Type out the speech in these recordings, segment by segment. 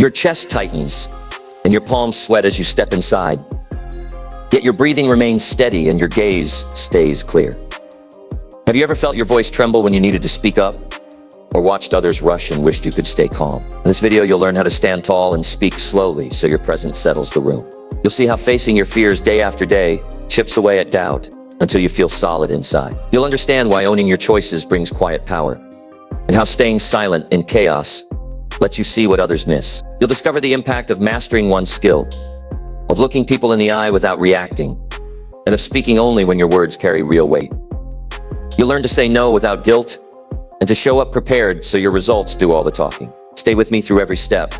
Your chest tightens, and your palms sweat as you step inside. Yet your breathing remains steady and your gaze stays clear. Have you ever felt your voice tremble when you needed to speak up? Or watched others rush and wished you could stay calm? In this video, you'll learn how to stand tall and speak slowly so your presence settles the room. You'll see how facing your fears day after day chips away at doubt until you feel solid inside. You'll understand why owning your choices brings quiet power, and how staying silent in chaos lets you see what others miss. You'll discover the impact of mastering one's skill, of looking people in the eye without reacting, and of speaking only when your words carry real weight. You'll learn to say no without guilt, and to show up prepared so your results do all the talking. Stay with me through every step,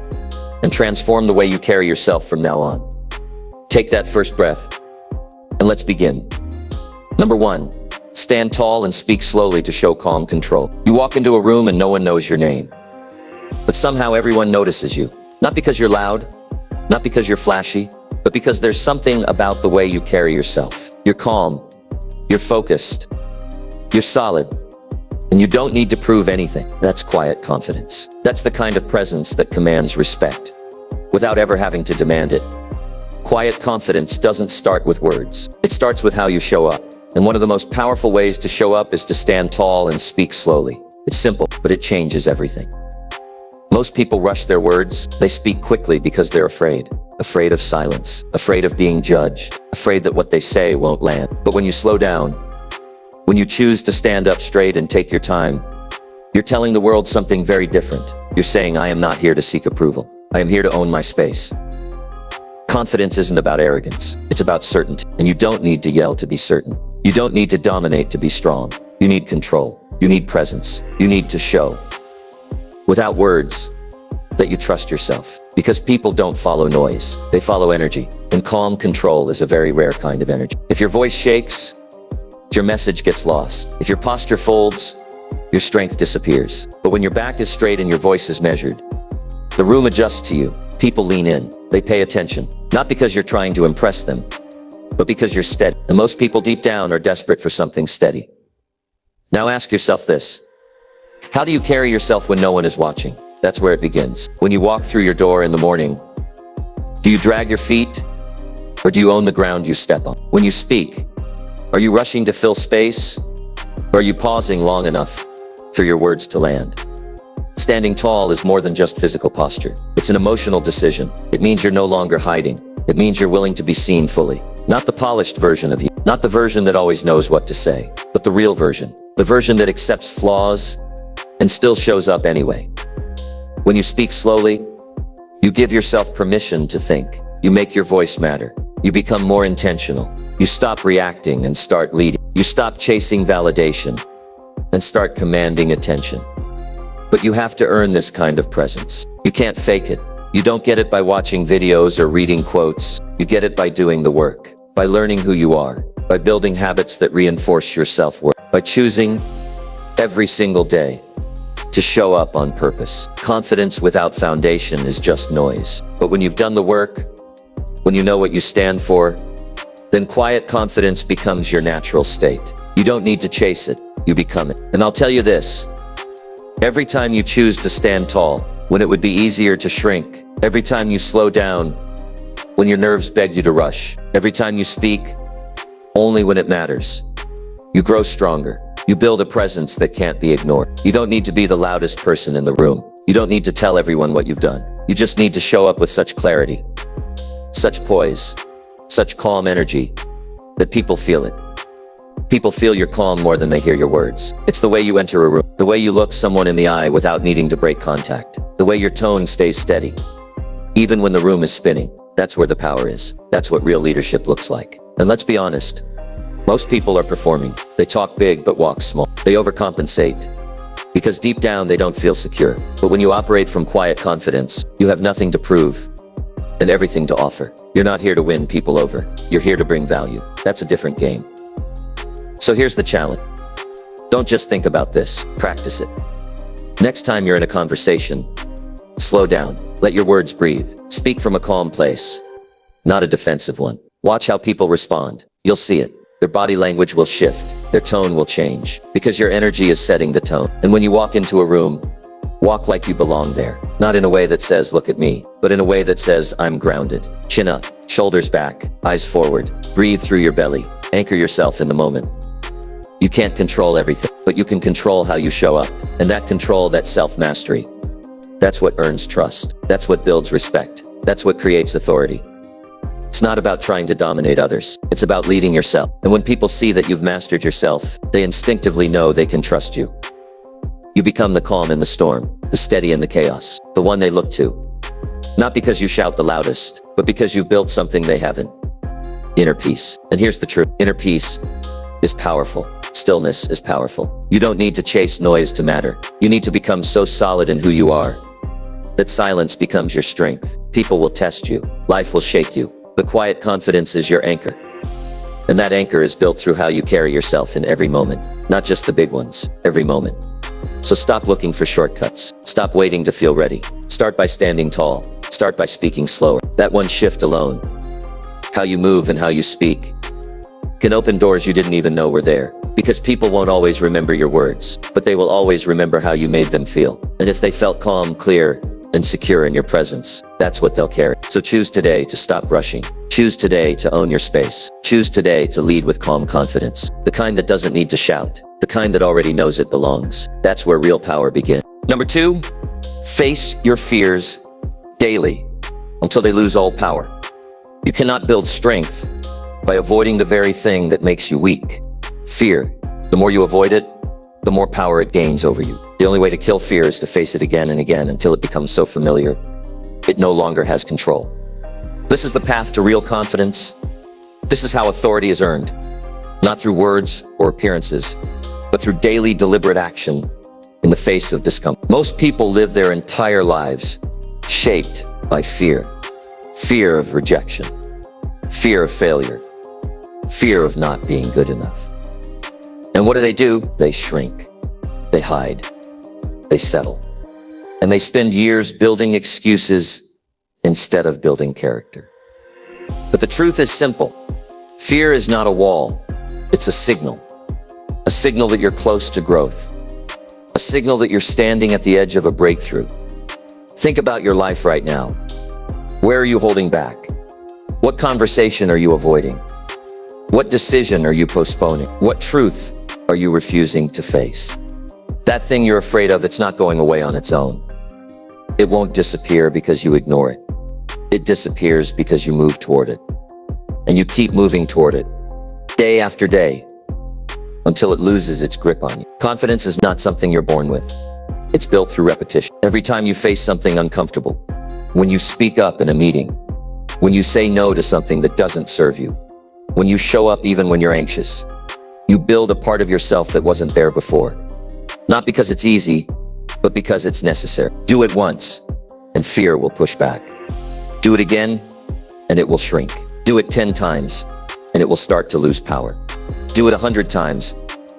and transform the way you carry yourself from now on. Take that first breath, and let's begin. Number 1, stand tall and speak slowly to show calm control. You walk into a room and no one knows your name, but somehow everyone notices you. Not because you're loud, not because you're flashy, but because there's something about the way you carry yourself. You're calm, you're focused, you're solid, and you don't need to prove anything. That's quiet confidence. That's the kind of presence that commands respect, without ever having to demand it. Quiet confidence doesn't start with words. It starts with how you show up. And one of the most powerful ways to show up is to stand tall and speak slowly. It's simple, but it changes everything. Most people rush their words. They speak quickly because they're afraid. Afraid of silence, afraid of being judged, afraid that what they say won't land. But when you slow down, when you choose to stand up straight and take your time, you're telling the world something very different. You're saying, I am not here to seek approval. I am here to own my space. Confidence isn't about arrogance. It's about certainty. And you don't need to yell to be certain. You don't need to dominate to be strong. You need control. You need presence. You need to show, without words, that you trust yourself. Because people don't follow noise. They follow energy. And calm control is a very rare kind of energy. If your voice shakes, your message gets lost. If your posture folds, your strength disappears. But when your back is straight and your voice is measured, the room adjusts to you. People lean in. They pay attention. Not because you're trying to impress them, but because you're steady. And most people deep down are desperate for something steady. Now ask yourself this. How do you carry yourself when no one is watching? That's where it begins. When you walk through your door in the morning, do you drag your feet, or do you own the ground you step on? When you speak, are you rushing to fill space, or are you pausing long enough for your words to land? Standing tall is more than just physical posture. It's an emotional decision. It means you're no longer hiding. It means you're willing to be seen fully. Not the polished version of you. Not the version that always knows what to say, but the real version. The version that accepts flaws and still shows up anyway. When you speak slowly, you give yourself permission to think. You make your voice matter. You become more intentional. You stop reacting and start leading. You stop chasing validation and start commanding attention. But you have to earn this kind of presence. You can't fake it. You don't get it by watching videos or reading quotes. You get it by doing the work, by learning who you are, by building habits that reinforce your self-worth, by choosing every single day to show up on purpose. Confidence without foundation is just noise. But when you've done the work, when you know what you stand for, then quiet confidence becomes your natural state. You don't need to chase it, you become it. And I'll tell you this, every time you choose to stand tall, when it would be easier to shrink, every time you slow down, when your nerves beg you to rush, every time you speak, only when it matters, you grow stronger. You build a presence that can't be ignored. You don't need to be the loudest person in the room. You don't need to tell everyone what you've done. You just need to show up with such clarity, such poise, such calm energy, that people feel it. People feel your calm more than they hear your words. It's the way you enter a room, the way you look someone in the eye without needing to break contact, the way your tone stays steady, even when the room is spinning. That's where the power is. That's what real leadership looks like. And let's be honest, most people are performing. They talk big but walk small. They overcompensate because deep down they don't feel secure. But when you operate from quiet confidence, you have nothing to prove and everything to offer. You're not here to win people over. You're here to bring value. That's a different game. So here's the challenge. Don't just think about this, practice it. Next time you're in a conversation, slow down, let your words breathe. Speak from a calm place, not a defensive one. Watch how people respond. You'll see it. Their body language will shift. Their tone will change because your energy is setting the tone. And when you walk into a room, Walk like you belong there. Not in a way that says, look at me, but in a way that says, I'm grounded. Chin up, shoulders back, eyes forward. Breathe through your belly. Anchor yourself in the moment. You can't control everything, but you can control how you show up. And that control, that self-mastery, that's what earns trust. That's what builds respect. That's what creates authority. It's not about trying to dominate others. It's about leading yourself. And when people see that you've mastered yourself, they instinctively know they can trust you. You become the calm in the storm, the steady in the chaos, the one they look to. Not because you shout the loudest, but because you've built something they haven't. Inner peace. And here's the truth. Inner peace is powerful. Stillness is powerful. You don't need to chase noise to matter. You need to become so solid in who you are that silence becomes your strength. People will test you. Life will shake you. But quiet confidence is your anchor. And that anchor is built through how you carry yourself in every moment. Not just the big ones, every moment. So stop looking for shortcuts. Stop waiting to feel ready. Start by standing tall. Start by speaking slower. That one shift alone, how you move and how you speak, can open doors you didn't even know were there. Because people won't always remember your words, but they will always remember how you made them feel. And if they felt calm, clear, and secure in your presence, that's what they'll carry. So choose today to stop rushing. Choose today to own your space. Choose today to lead with calm confidence. The kind that doesn't need to shout. The kind that already knows it belongs. That's where real power begins. Number 2, face your fears daily until they lose all power. You cannot build strength by avoiding the very thing that makes you weak. Fear. The more you avoid it, the more power it gains over you. The only way to kill fear is to face it again and again until it becomes so familiar, it no longer has control. This is the path to real confidence. This is how authority is earned, not through words or appearances, but through daily deliberate action in the face of discomfort. Most people live their entire lives shaped by fear. Fear of rejection, fear of failure, fear of not being good enough. And what do? They shrink, they hide, they settle, and they spend years building excuses instead of building character. But the truth is simple. Fear is not a wall, it's a signal that you're close to growth, a signal that you're standing at the edge of a breakthrough. Think about your life right now. Where are you holding back? What conversation are you avoiding? What decision are you postponing? What truth are you refusing to face? That thing you're afraid of, it's not going away on its own. It won't disappear because you ignore it. It disappears because you move toward it. And you keep moving toward it, day after day, until it loses its grip on you. Confidence is not something you're born with. It's built through repetition. Every time you face something uncomfortable, when you speak up in a meeting, when you say no to something that doesn't serve you, when you show up even when you're anxious, you build a part of yourself that wasn't there before. Not because it's easy, but because it's necessary. Do it once, and fear will push back. Do it again, and it will shrink. Do it 10 times, and it will start to lose power. Do it 100 times,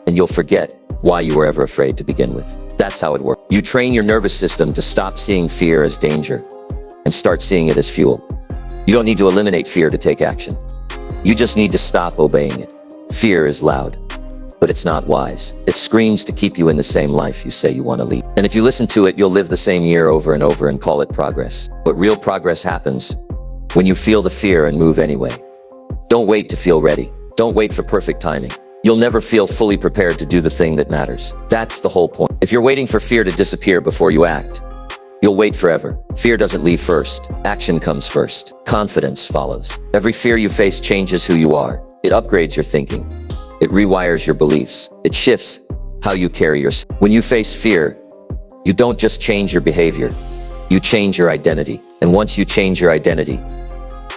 and you'll forget why you were ever afraid to begin with. That's how it works. You train your nervous system to stop seeing fear as danger, and start seeing it as fuel. You don't need to eliminate fear to take action. You just need to stop obeying it. Fear is loud, but it's not wise. It screams to keep you in the same life you say you want to lead. And if you listen to it, you'll live the same year over and over and call it progress. But real progress happens when you feel the fear and move anyway. Don't wait to feel ready. Don't wait for perfect timing. You'll never feel fully prepared to do the thing that matters. That's the whole point. If you're waiting for fear to disappear before you act, you'll wait forever. Fear doesn't leave first. Action comes first. Confidence follows. Every fear you face changes who you are. It upgrades your thinking. It rewires your beliefs. It shifts how you carry yourself. When you face fear, you don't just change your behavior. You change your identity. And once you change your identity,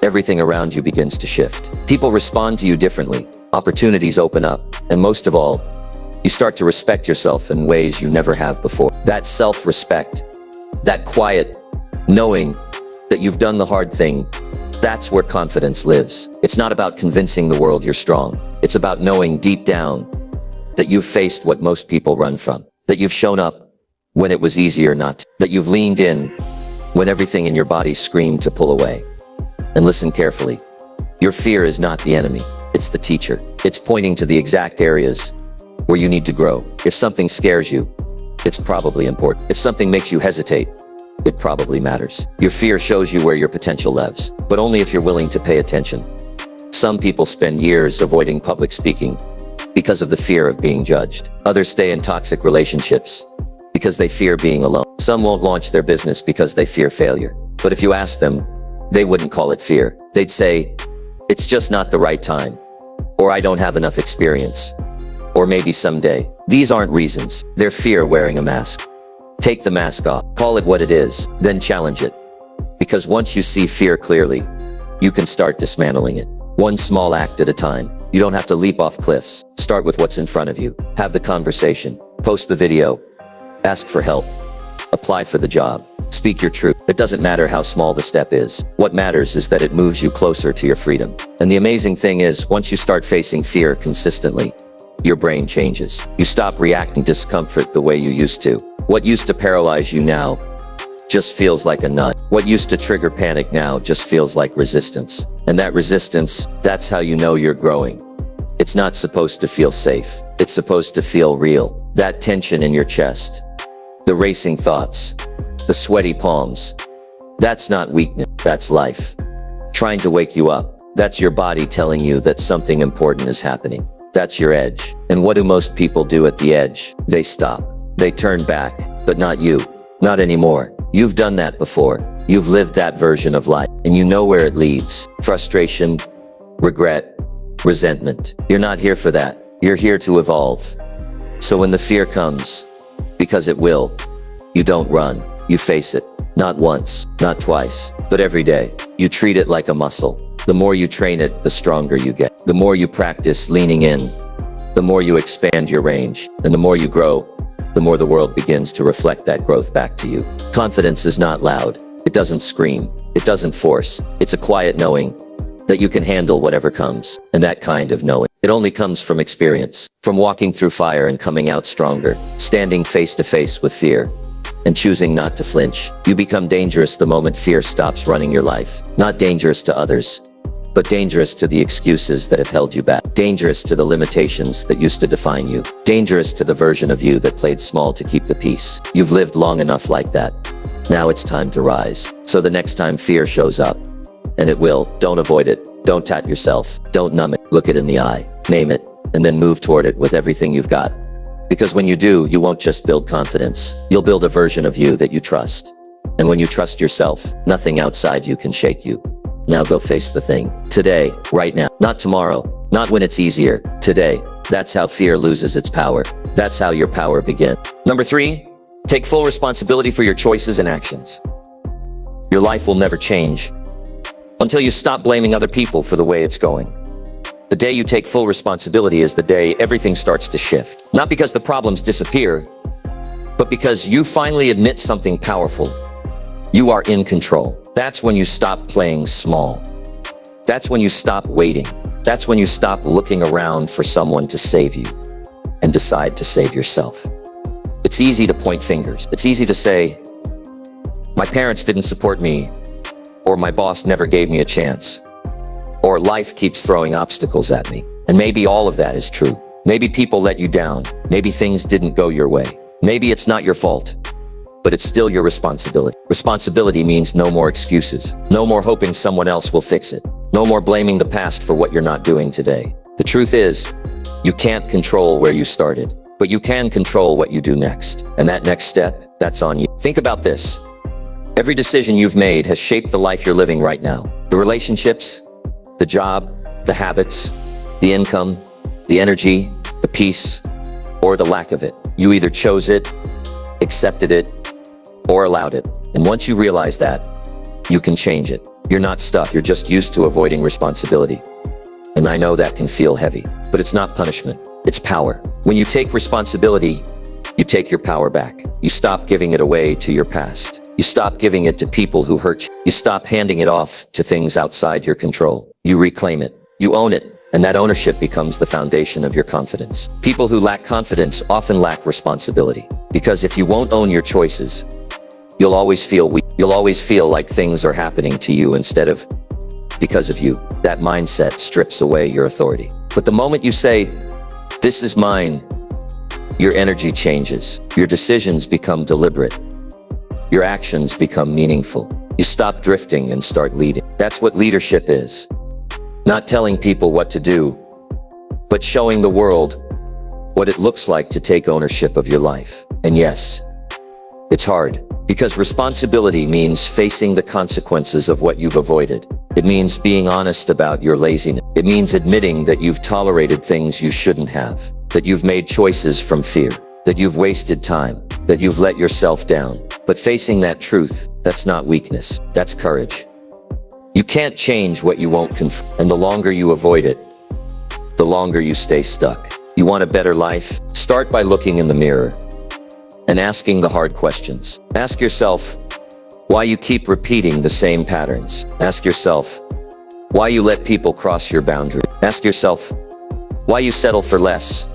everything around you begins to shift. People respond to you differently. Opportunities open up. And most of all, you start to respect yourself in ways you never have before. That self-respect, that quiet knowing that you've done the hard thing, that's where confidence lives. It's not about convincing the world you're strong. It's about knowing deep down that you've faced what most people run from, that you've shown up when it was easier not to, that you've leaned in when everything in your body screamed to pull away. And listen carefully. Your fear is not the enemy. It's the teacher. It's pointing to the exact areas where you need to grow. If something scares you, it's probably important. If something makes you hesitate, it probably matters. Your fear shows you where your potential lives, but only if you're willing to pay attention. Some people spend years avoiding public speaking because of the fear of being judged. Others stay in toxic relationships because they fear being alone. Some won't launch their business because they fear failure. But if you ask them, they wouldn't call it fear. They'd say, it's just not the right time, or I don't have enough experience, or maybe someday. These aren't reasons. They're fear wearing a mask. Take the mask off, call it what it is, then challenge it. Because once you see fear clearly, you can start dismantling it. One small act at a time. You don't have to leap off cliffs. Start with what's in front of you. Have the conversation. Post the video. Ask for help. Apply for the job. Speak your truth. It doesn't matter how small the step is. What matters is that it moves you closer to your freedom. And the amazing thing is, once you start facing fear consistently, your brain changes. You stop reacting to discomfort the way you used to. What used to paralyze you now just feels like a nut. What used to trigger panic now just feels like resistance. And that resistance, that's how you know you're growing. It's not supposed to feel safe. It's supposed to feel real. That tension in your chest, the racing thoughts, the sweaty palms, that's not weakness, that's life. Trying to wake you up. That's your body telling you that something important is happening. That's your edge. And what do most people do at the edge? They stop. They turn back, but not you. Not anymore. You've done that before. You've lived that version of life, and you know where it leads. Frustration, regret, resentment. You're not here for that. You're here to evolve. So when the fear comes, because it will, you don't run. You face it. Not once, not twice, but every day. You treat it like a muscle. The more you train it, the stronger you get. The more you practice leaning in, the more you expand your range, and the more you grow, the more the world begins to reflect that growth back to you. Confidence is not loud. It doesn't scream. It doesn't force. It's a quiet knowing that you can handle whatever comes. And that kind of knowing, it only comes from experience, from walking through fire and coming out stronger, standing face to face with fear, and choosing not to flinch. You become dangerous the moment fear stops running your life. Not dangerous to others, but dangerous to the excuses that have held you back. Dangerous to the limitations that used to define you. Dangerous to the version of you that played small to keep the peace. You've lived long enough like that. Now it's time to rise. So the next time fear shows up, and it will, don't avoid it. Don't tat yourself. Don't numb it. Look it in the eye. Name it, and then move toward it with everything you've got. Because when you do, you won't just build confidence. You'll build a version of you that you trust. And when you trust yourself, nothing outside you can shake you. Now go face the thing. Today, right now, not tomorrow, not when it's easier. Today. That's how fear loses its power. That's how your power begins. Number 3, take full responsibility for your choices and actions. Your life will never change until you stop blaming other people for the way it's going. The day you take full responsibility is the day everything starts to shift. Not because the problems disappear, but because you finally admit something powerful. You are in control. That's when you stop playing small. That's when you stop waiting. That's when you stop looking around for someone to save you and decide to save yourself. It's easy to point fingers. It's easy to say, my parents didn't support me, or my boss never gave me a chance, or life keeps throwing obstacles at me. And maybe all of that is true. Maybe people let you down. Maybe things didn't go your way. Maybe it's not your fault, but it's still your responsibility. Responsibility means no more excuses. No more hoping someone else will fix it. No more blaming the past for what you're not doing today. The truth is, you can't control where you started, but you can control what you do next. And that next step, that's on you. Think about this. Every decision you've made has shaped the life you're living right now. The relationships, the job, the habits, the income, the energy, the peace, or the lack of it. You either chose it, accepted it, or allowed it. And once you realize that, you can change it. You're not stuck, you're just used to avoiding responsibility. And I know that can feel heavy, but it's not punishment, it's power. When you take responsibility, you take your power back. You stop giving it away to your past. You stop giving it to people who hurt you. You stop handing it off to things outside your control. You reclaim it. You own it. And that ownership becomes the foundation of your confidence. People who lack confidence often lack responsibility. Because if you won't own your choices, you'll always feel weak. You'll always feel like things are happening to you instead of because of you. That mindset strips away your authority. But the moment you say, this is mine, Your energy changes. Your decisions become deliberate. Your actions become meaningful. You stop drifting and start leading. That's what leadership is. Not telling people what to do, but showing the world what it looks like to take ownership of your life. And yes, it's hard, because responsibility means facing the consequences of what you've avoided. It means being honest about your laziness. It means admitting that you've tolerated things you shouldn't have, that you've made choices from fear, that you've wasted time, that you've let yourself down. But facing that truth, that's not weakness, that's courage. You can't change what you won't confront, and the longer you avoid it, the longer you stay stuck. You want a better life? Start by looking in the mirror and asking the hard questions. Ask yourself why you keep repeating the same patterns. Ask yourself why you let people cross your boundary. Ask yourself why you settle for less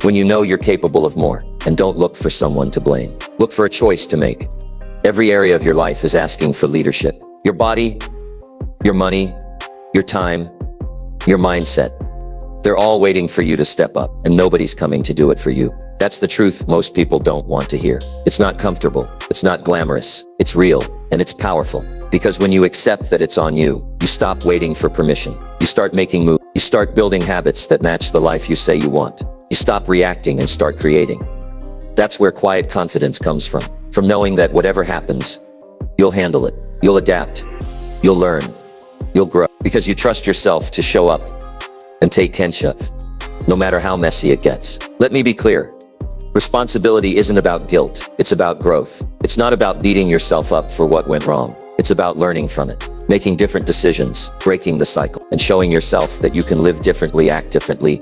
when you know you're capable of more. And don't look for someone to blame. Look for a choice to make. Every area of your life is asking for leadership. Your body, your money, your time, your mindset. They're all waiting for you to step up, and nobody's coming to do it for you. That's the truth most people don't want to hear. It's not comfortable, it's not glamorous, it's real, and it's powerful. Because when you accept that it's on you, you stop waiting for permission. You start making moves. You start building habits that match the life you say you want. You stop reacting and start creating. That's where quiet confidence comes from knowing that whatever happens, you'll handle it, you'll adapt, you'll learn, you'll grow, because you trust yourself to show up and take ownership, no matter how messy it gets. Let me be clear. Responsibility isn't about guilt, it's about growth. It's not about beating yourself up for what went wrong. It's about learning from it, making different decisions, breaking the cycle, and showing yourself that you can live differently, act differently,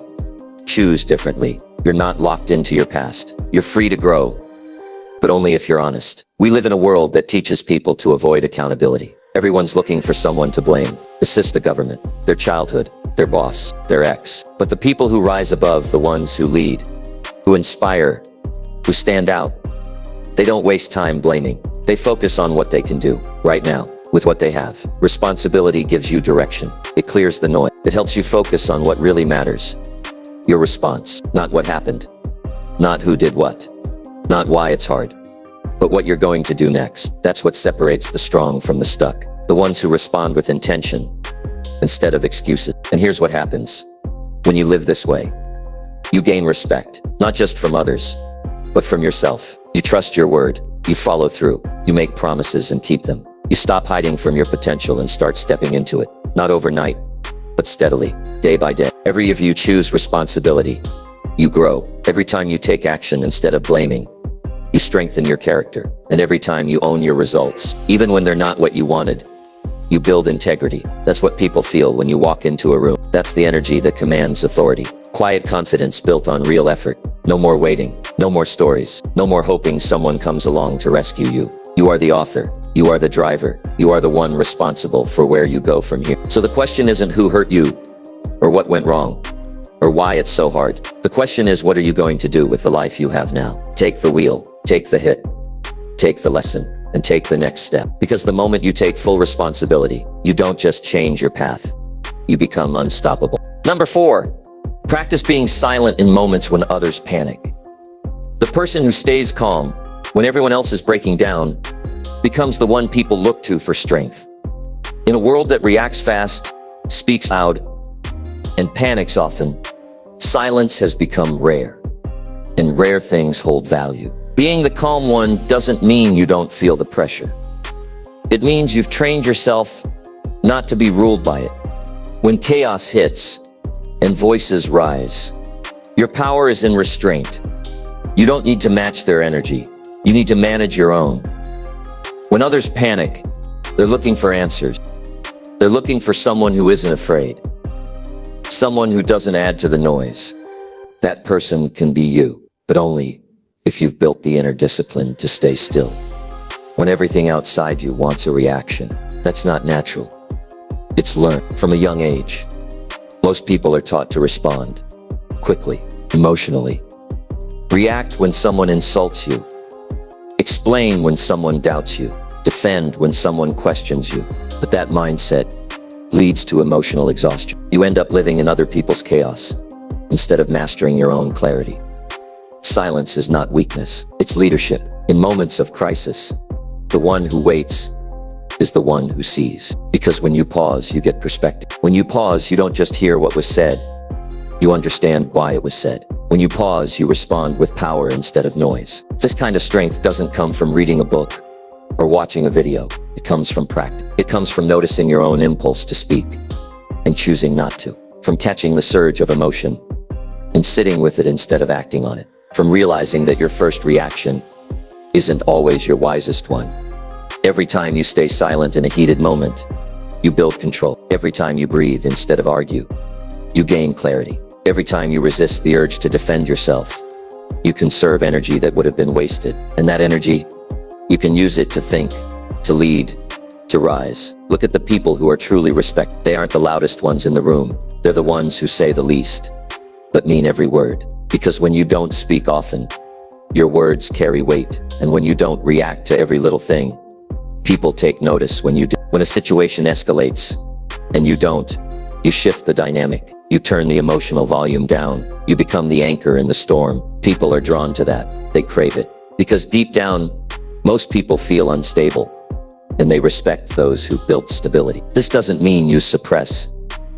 choose differently. You're not locked into your past. You're free to grow, but only if you're honest. We live in a world that teaches people to avoid accountability. Everyone's looking for someone to blame. The system, the government, their childhood, their boss, their ex. But the people who rise above, the ones who lead, who inspire, who stand out, they don't waste time blaming. They focus on what they can do right now with what they have. Responsibility gives you direction. It clears the noise. It helps you focus on what really matters. Your response, not what happened, not who did what, not why it's hard, but what you're going to do next. That's what separates the strong from the stuck, the ones who respond with intention instead of excuses. And here's what happens when you live this way. You gain respect, not just from others, but from yourself. You trust your word, you follow through, you make promises and keep them. You stop hiding from your potential and start stepping into it, not overnight, but steadily, day by day. Every of you choose responsibility, you grow. Every time you take action instead of blaming, you strengthen your character. And every time you own your results, even when they're not what you wanted, you build integrity. That's what people feel when you walk into a room. That's the energy that commands authority. Quiet confidence built on real effort. No more waiting, no more stories, no more hoping someone comes along to rescue you. You are the author, you are the driver, you are the one responsible for where you go from here. So the question isn't who hurt you, or what went wrong, or why it's so hard. The question is, what are you going to do with the life you have now? Take the wheel, take the hit, take the lesson, and take the next step. Because the moment you take full responsibility, you don't just change your path, you become unstoppable. Number 4, practice being silent in moments when others panic. The person who stays calm when everyone else is breaking down becomes the one people look to for strength. In a world that reacts fast, speaks loud, and panics often, silence has become rare, and rare things hold value. Being the calm one doesn't mean you don't feel the pressure. It means you've trained yourself not to be ruled by it. When chaos hits and voices rise, your power is in restraint. You don't need to match their energy. You need to manage your own. When others panic, they're looking for answers. They're looking for someone who isn't afraid. Someone who doesn't add to the noise. That person can be you, but only if you've built the inner discipline to stay still. When everything outside you wants a reaction, that's not natural. It's learned from a young age. Most people are taught to respond quickly, emotionally. React when someone insults you. Explain when someone doubts you. Defend when someone questions you. But that mindset leads to emotional exhaustion. You end up living in other people's chaos instead of mastering your own clarity. Silence is not weakness, it's leadership. In moments of crisis, the one who waits is the one who sees. Because when you pause, you get perspective. When you pause, you don't just hear what was said, you understand why it was said. When you pause, you respond with power instead of noise. This kind of strength doesn't come from reading a book or watching a video. It comes from practice. It comes from noticing your own impulse to speak and choosing not to. From catching the surge of emotion and sitting with it instead of acting on it. From realizing that your first reaction isn't always your wisest one. Every time you stay silent in a heated moment, you build control. Every time you breathe instead of argue, you gain clarity. Every time you resist the urge to defend yourself, you conserve energy that would have been wasted. And that energy, you can use it to think, to lead, to rise. Look at the people who are truly respected. They aren't the loudest ones in the room. They're the ones who say the least, but mean every word. Because when you don't speak often, your words carry weight. And when you don't react to every little thing, people take notice when you do. When a situation escalates, and you don't, you shift the dynamic. You turn the emotional volume down. You become the anchor in the storm. People are drawn to that. They crave it. Because deep down, most people feel unstable, and they respect those who've built stability. This doesn't mean you suppress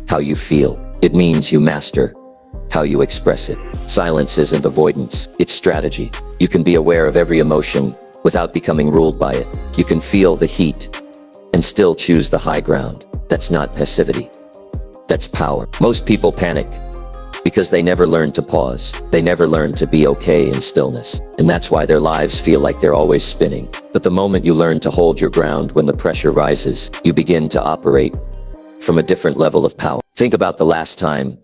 how you feel. It means you master how you express it. Silence isn't avoidance, it's strategy. You can be aware of every emotion without becoming ruled by it. You can feel the heat and still choose the high ground. That's not passivity. That's power. Most people panic because they never learn to pause. They never learn to be okay in stillness. And that's why their lives feel like they're always spinning. But the moment you learn to hold your ground when the pressure rises, you begin to operate from a different level of power. Think about the last time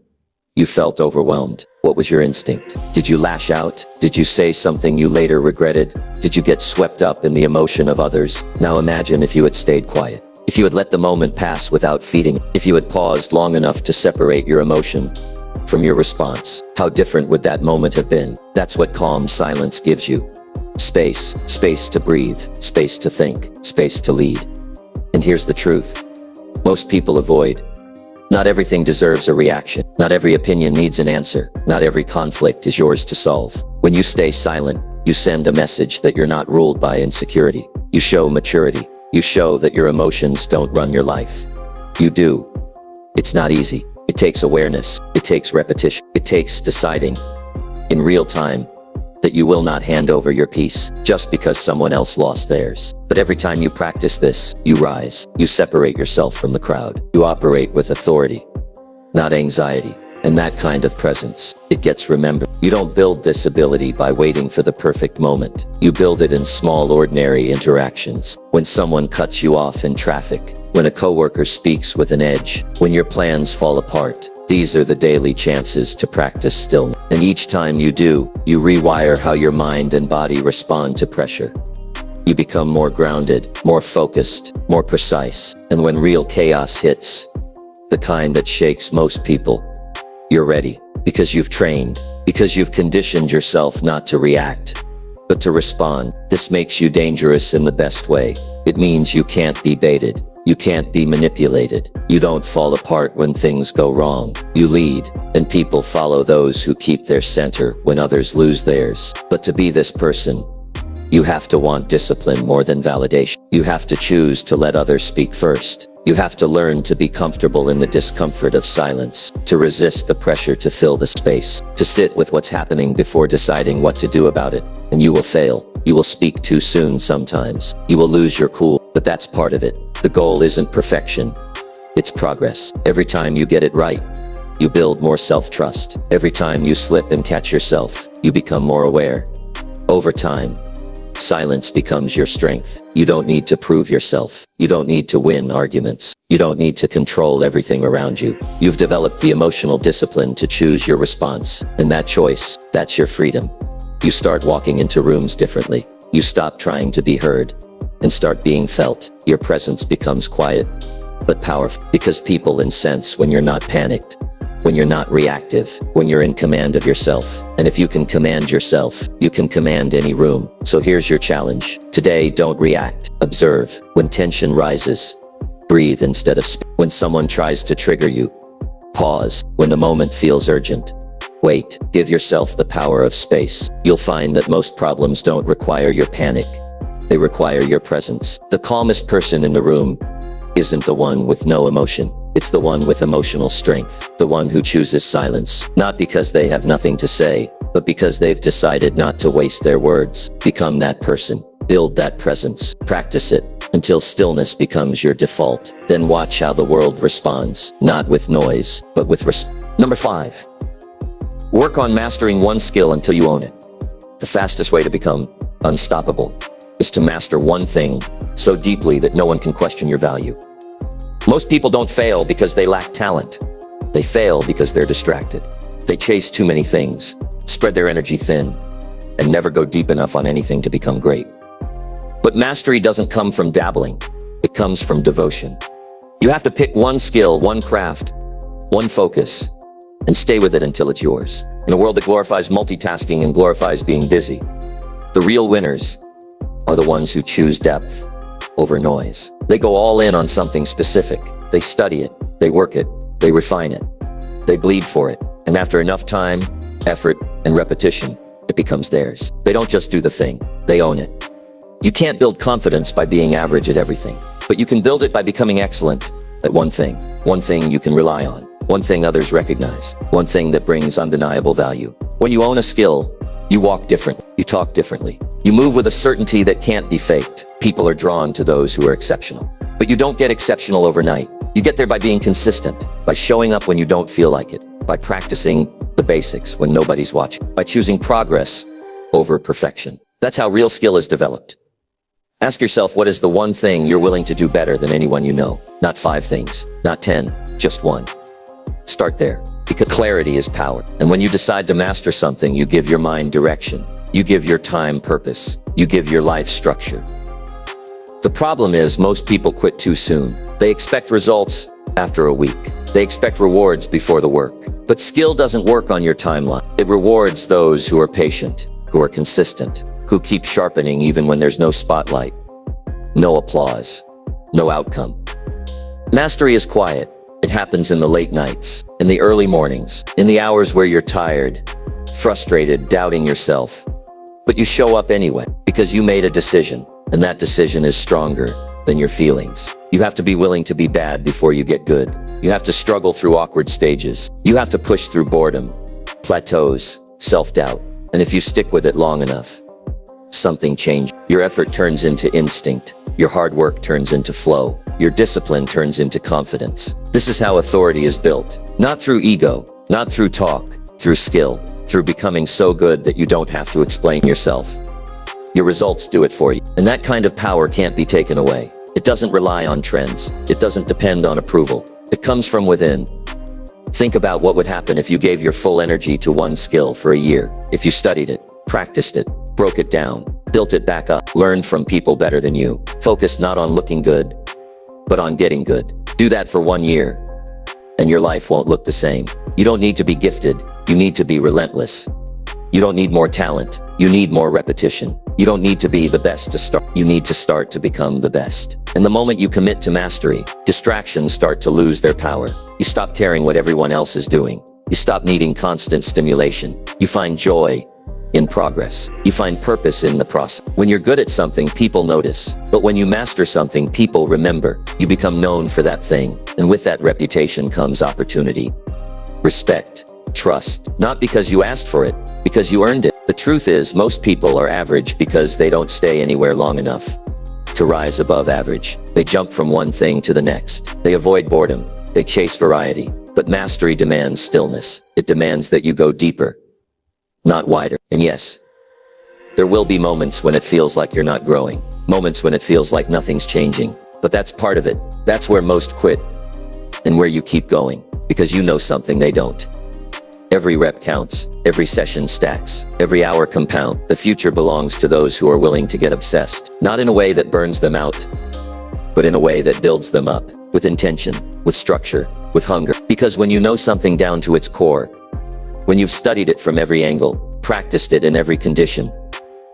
you felt overwhelmed. What was your instinct? Did you lash out? Did you say something you later regretted? Did you get swept up in the emotion of others? Now imagine if you had stayed quiet. If you had let the moment pass without feeding, if you had paused long enough to separate your emotion from your response, how different would that moment have been? That's what calm silence gives you. Space. Space to breathe. Space to think. Space to lead. And here's the truth. Most people avoid. Not everything deserves a reaction. Not every opinion needs an answer. Not every conflict is yours to solve. When you stay silent, you send a message that you're not ruled by insecurity. You show maturity. You show that your emotions don't run your life. You do. It's not easy. It takes awareness. It takes repetition. It takes deciding in real time that you will not hand over your peace just because someone else lost theirs. But every time you practice this, you rise. You separate yourself from the crowd. You operate with authority, not anxiety. And that kind of presence, it gets remembered. You don't build this ability by waiting for the perfect moment. You build it in small, ordinary interactions. When someone cuts you off in traffic, when a coworker speaks with an edge, when your plans fall apart. These are the daily chances to practice stillness. And each time you do, you rewire how your mind and body respond to pressure. You become more grounded, more focused, more precise. And when real chaos hits, the kind that shakes most people, you're ready. Because you've trained. Because you've conditioned yourself not to react, but to respond. This makes you dangerous in the best way. It means you can't be baited. You can't be manipulated. You don't fall apart when things go wrong. You lead, and people follow those who keep their center when others lose theirs. But to be this person, you have to want discipline more than validation. You have to choose to let others speak first. You have to learn to be comfortable in the discomfort of silence, to resist the pressure to fill the space, to sit with what's happening before deciding what to do about it. And you will fail. You will speak too soon sometimes. You will lose your cool, but that's part of it. The goal isn't perfection. It's progress. Every time you get it right, you build more self-trust. Every time you slip and catch yourself, you become more aware. Over time, silence becomes your strength. You don't need to prove yourself. You don't need to win arguments. You don't need to control everything around you. You've developed the emotional discipline to choose your response. And that choice, that's your freedom. You start walking into rooms differently. You stop trying to be heard and start being felt. Your presence becomes quiet, but powerful. Because people sense when you're not panicked, when you're not reactive, when you're in command of yourself. And if you can command yourself, you can command any room. So here's your challenge. Today, don't react. Observe. When tension rises, breathe instead of speak. When someone tries to trigger you, pause. When the moment feels urgent, Wait, give yourself the power of space. You'll find that most problems don't require your panic. They require your presence. The calmest person in the room isn't the one with no emotion. It's the one with emotional strength. The one who chooses silence, not because they have nothing to say, but because they've decided not to waste their words. Become that person. Build that presence. Practice it until stillness becomes your default. Then watch how the world responds, not with noise, but with Number 5. Work on mastering one skill until you own it. The fastest way to become unstoppable is to master one thing so deeply that no one can question your value. Most people don't fail because they lack talent. They fail because they're distracted. They chase too many things, spread their energy thin, and never go deep enough on anything to become great. But mastery doesn't come from dabbling. It comes from devotion. You have to pick one skill, one craft, one focus, and stay with it until it's yours. In a world that glorifies multitasking and glorifies being busy, the real winners are the ones who choose depth over noise. They go all in on something specific. They study it, they work it, they refine it, they bleed for it. And after enough time, effort, and repetition, it becomes theirs. They don't just do the thing, they own it. You can't build confidence by being average at everything, but you can build it by becoming excellent at one thing you can rely on, one thing others recognize, one thing that brings undeniable value. When you own a skill, you walk differently, you talk differently, you move with a certainty that can't be faked. People are drawn to those who are exceptional. But you don't get exceptional overnight. You get there by being consistent, by showing up when you don't feel like it, by practicing the basics when nobody's watching, by choosing progress over perfection. That's how real skill is developed. Ask yourself, what is the one thing you're willing to do better than anyone you know? Not 5 things, not 10, just one. Start there, because clarity is power. And when you decide to master something, you give your mind direction. You give your time purpose. You give your life structure. The problem is most people quit too soon. They expect results after a week. They expect rewards before the work. But skill doesn't work on your timeline. It rewards those who are patient, who are consistent, who keep sharpening even when there's no spotlight, no applause, no outcome. Mastery is quiet. It happens in the late nights, in the early mornings, in the hours where you're tired, frustrated, doubting yourself. But you show up anyway, because you made a decision, and that decision is stronger than your feelings. You have to be willing to be bad before you get good. You have to struggle through awkward stages. You have to push through boredom, plateaus, self-doubt. And if you stick with it long enough, something changes. Your effort turns into instinct. Your hard work turns into flow. Your discipline turns into confidence. This is how authority is built. Not through ego, not through talk, through skill, through becoming so good that you don't have to explain yourself. Your results do it for you. And that kind of power can't be taken away. It doesn't rely on trends. It doesn't depend on approval. It comes from within. Think about what would happen if you gave your full energy to one skill for a year. If you studied it, practiced it, broke it down, built it back up, learned from people better than you, focused not on looking good, but on getting good. Do that for 1 year, and your life won't look the same. You don't need to be gifted. You need to be relentless. You don't need more talent. You need more repetition. You don't need to be the best to start. You need to start to become the best. And the moment you commit to mastery, distractions start to lose their power. You stop caring what everyone else is doing. You stop needing constant stimulation. You find joy in progress. You find purpose in the process. When you're good at something, people notice. But when you master something, people remember. You become known for that thing. And with that reputation comes opportunity, respect, trust. Not because you asked for it, because you earned it. The truth is, most people are average because they don't stay anywhere long enough to rise above average. They jump from one thing to the next. They avoid boredom. They chase variety. But mastery demands stillness. It demands that you go deeper, not wider. And yes, there will be moments when it feels like you're not growing. Moments when it feels like nothing's changing. But that's part of it. That's where most quit. And where you keep going. Because you know something they don't. Every rep counts. Every session stacks. Every hour compounds. The future belongs to those who are willing to get obsessed. Not in a way that burns them out, but in a way that builds them up. With intention, with structure, with hunger. Because when you know something down to its core, when you've studied it from every angle, practiced it in every condition,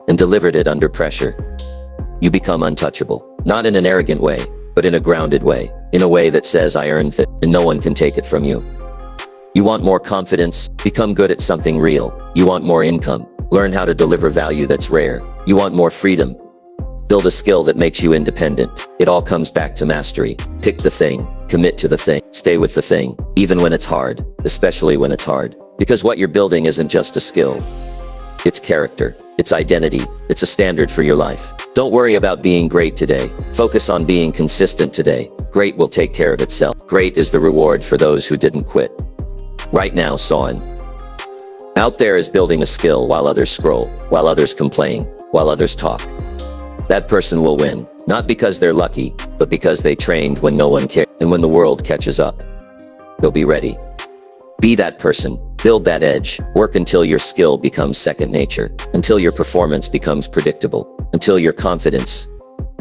and delivered it under pressure, you become untouchable. Not in an arrogant way, but in a grounded way. In a way that says, I earned it, and no one can take it from you. You want more confidence? Become good at something real. You want more income? Learn how to deliver value that's rare. You want more freedom? Build a skill that makes you independent. It all comes back to mastery. Pick the thing, commit to the thing, stay with the thing, even when it's hard, especially when it's hard. Because what you're building isn't just a skill. It's character, it's identity, it's a standard for your life. Don't worry about being great today. Focus on being consistent today. Great will take care of itself. Great is the reward for those who didn't quit. Right now, Soren. Out there is building a skill while others scroll, while others complain, while others talk. That person will win, not because they're lucky, but because they trained when no one cared. And when the world catches up, they'll be ready. Be that person, build that edge, work until your skill becomes second nature, until your performance becomes predictable, until your confidence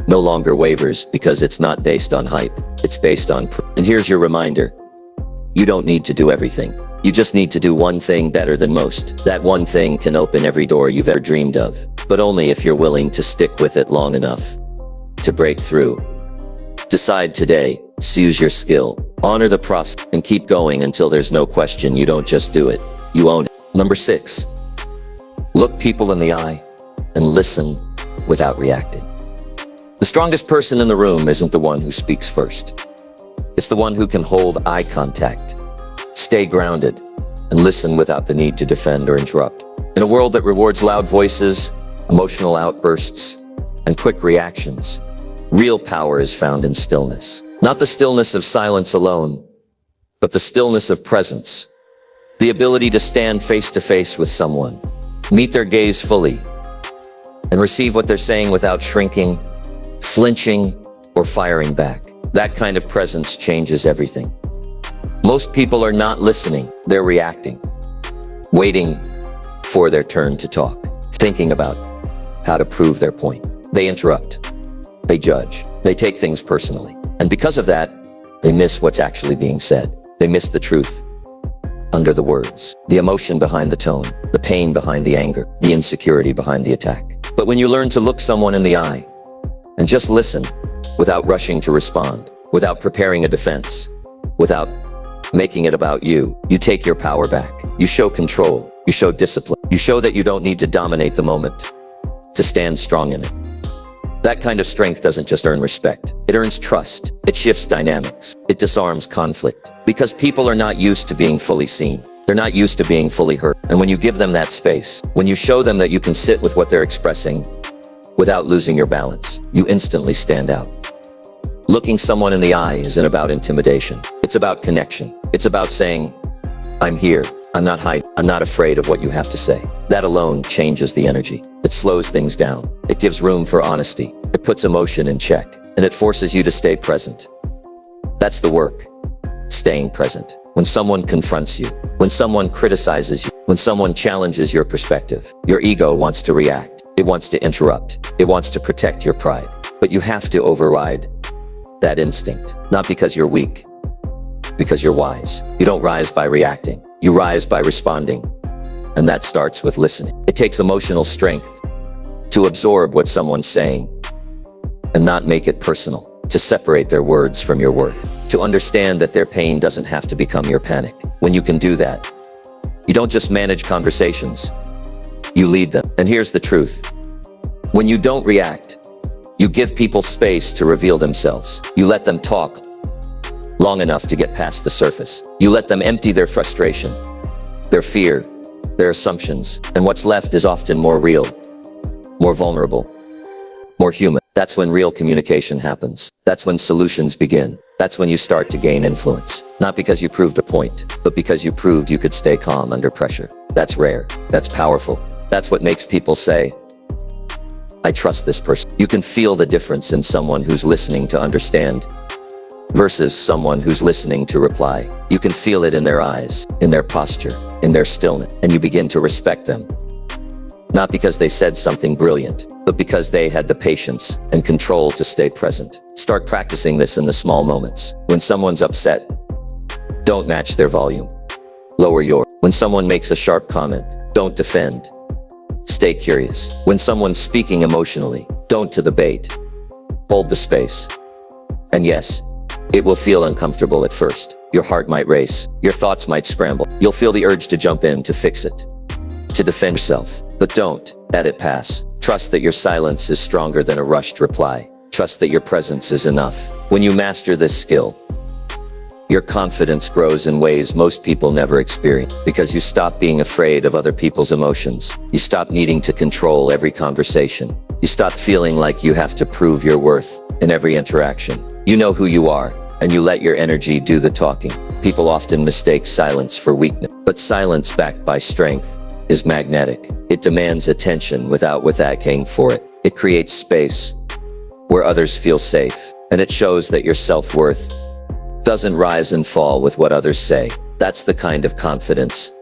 no longer wavers because it's not based on hype, it's based on And here's your reminder. You don't need to do everything. You just need to do one thing better than most. That one thing can open every door you've ever dreamed of, but only if you're willing to stick with it long enough to break through. Decide today, seize your skill, honor the process, and keep going until there's no question you don't just do it, you own it. Number 6, look people in the eye and listen without reacting. The strongest person in the room isn't the one who speaks first. It's the one who can hold eye contact, stay grounded, and listen without the need to defend or interrupt. In a world that rewards loud voices, emotional outbursts, and quick reactions, real power is found in stillness. Not the stillness of silence alone, but the stillness of presence. The ability to stand face to face with someone, meet their gaze fully, and receive what they're saying without shrinking, flinching, or firing back. That kind of presence changes everything. Most people are not listening, they're reacting, waiting for their turn to talk, thinking about how to prove their point. They interrupt, they judge, they take things personally. And because of that, they miss what's actually being said. They miss the truth under the words, the emotion behind the tone, the pain behind the anger, the insecurity behind the attack. But when you learn to look someone in the eye and just listen, without rushing to respond, without preparing a defense, without making it about you, you take your power back. You show control, you show discipline, you show that you don't need to dominate the moment to stand strong in it. That kind of strength doesn't just earn respect, it earns trust, it shifts dynamics, it disarms conflict. Because people are not used to being fully seen. They're not used to being fully heard. And when you give them that space, when you show them that you can sit with what they're expressing without losing your balance, you instantly stand out. Looking someone in the eye isn't about intimidation. It's about connection. It's about saying, I'm here. I'm not hiding. I'm not afraid of what you have to say. That alone changes the energy. It slows things down. It gives room for honesty. It puts emotion in check. And it forces you to stay present. That's the work. Staying present. When someone confronts you, when someone criticizes you, when someone challenges your perspective, your ego wants to react. It wants to interrupt. It wants to protect your pride. But you have to override that instinct, not because you're weak, because you're wise. You don't rise by reacting, you rise by responding. And that starts with listening. It takes emotional strength to absorb what someone's saying and not make it personal, to separate their words from your worth, to understand that their pain doesn't have to become your panic. When you can do that, you don't just manage conversations, you lead them. And here's the truth. When you don't react, you give people space to reveal themselves. You let them talk long enough to get past the surface. You let them empty their frustration, their fear, their assumptions, and what's left is often more real, more vulnerable, more human. That's when real communication happens. That's when solutions begin. That's when you start to gain influence. Not because you proved a point, but because you proved you could stay calm under pressure. That's rare. That's powerful. That's what makes people say, I trust this person. You can feel the difference in someone who's listening to understand versus someone who's listening to reply. You can feel it in their eyes, in their posture, in their stillness, and you begin to respect them. Not because they said something brilliant, but because they had the patience and control to stay present. Start practicing this in the small moments. When someone's upset, don't match their volume. Lower yours. When someone makes a sharp comment, don't defend. Stay curious. When someone's speaking emotionally, don't to the bait. Hold the space. And yes, It will feel uncomfortable at first. Your heart might race. Your thoughts might scramble. You'll feel the urge to jump in to fix it, to defend yourself. But don't let it pass. Trust that your silence is stronger than a rushed reply. Trust that your presence is enough. When you master this skill, your confidence grows in ways most people never experience, because you stop being afraid of other people's emotions. You stop needing to control every conversation. You stop feeling like you have to prove your worth in every interaction. You know who you are, and you let your energy do the talking. People often mistake silence for weakness, but silence backed by strength is magnetic. It demands attention without asking for it. It creates space where others feel safe, and it shows that your self-worth doesn't rise and fall with what others say. That's the kind of confidence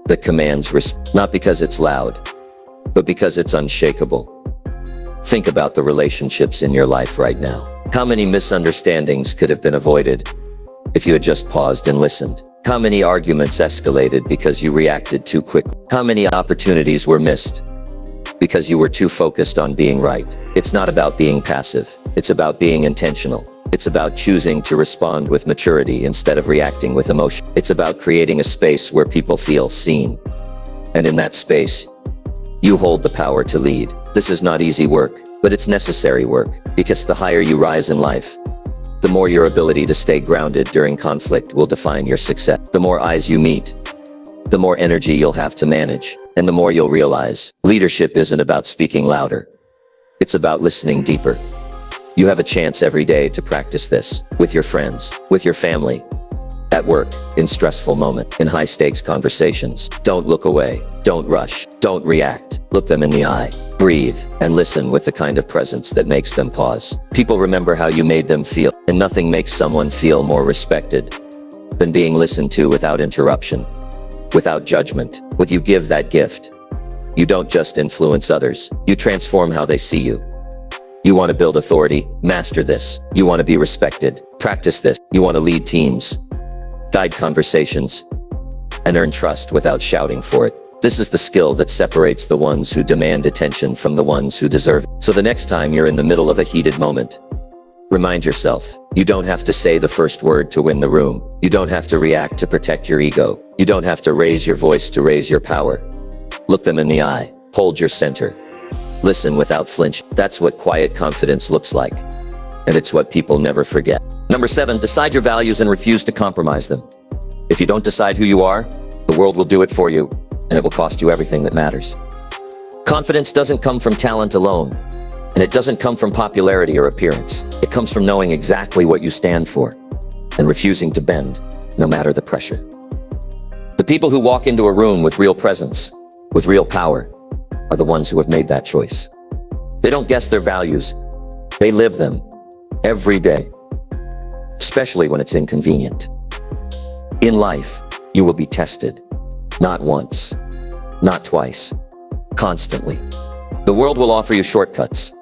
that commands respect, not because it's loud, but because it's unshakable. Think about the relationships in your life right now. How many misunderstandings could have been avoided if you had just paused and listened? How many arguments escalated because you reacted too quickly? How many opportunities were missed because you were too focused on being right? It's not about being passive. It's about being intentional. It's about choosing to respond with maturity instead of reacting with emotion. It's about creating a space where people feel seen. And in that space, you hold the power to lead. This is not easy work, but it's necessary work, because the higher you rise in life, the more your ability to stay grounded during conflict will define your success. The more eyes you meet, the more energy you'll have to manage, and the more you'll realize leadership isn't about speaking louder. It's about listening deeper. You have a chance every day to practice this with your friends, with your family, at work, in stressful moments, in high-stakes conversations. Don't look away. Don't rush. Don't react. Look them in the eye. Breathe and listen with the kind of presence that makes them pause. People remember how you made them feel, and nothing makes someone feel more respected than being listened to without interruption, without judgment. When you give that gift, you don't just influence others, you transform how they see you. You want to build authority? Master this. You want to be respected? Practice this. You want to lead teams, guide conversations, and earn trust without shouting for it. This is the skill that separates the ones who demand attention from the ones who deserve it. So the next time you're in the middle of a heated moment, remind yourself, you don't have to say the first word to win the room. You don't have to react to protect your ego. You don't have to raise your voice to raise your power. Look them in the eye. Hold your center. Listen without flinch. That's what quiet confidence looks like. And it's what people never forget. Number 7, decide your values and refuse to compromise them. If you don't decide who you are, the world will do it for you, and it will cost you everything that matters. Confidence doesn't come from talent alone, and it doesn't come from popularity or appearance. It comes from knowing exactly what you stand for and refusing to bend, no matter the pressure. The people who walk into a room with real presence, with real power, are the ones who have made that choice. They don't guess their values, they live them every day, especially when it's inconvenient. In life, you will be tested, not once, not twice, constantly. The world will offer you shortcuts.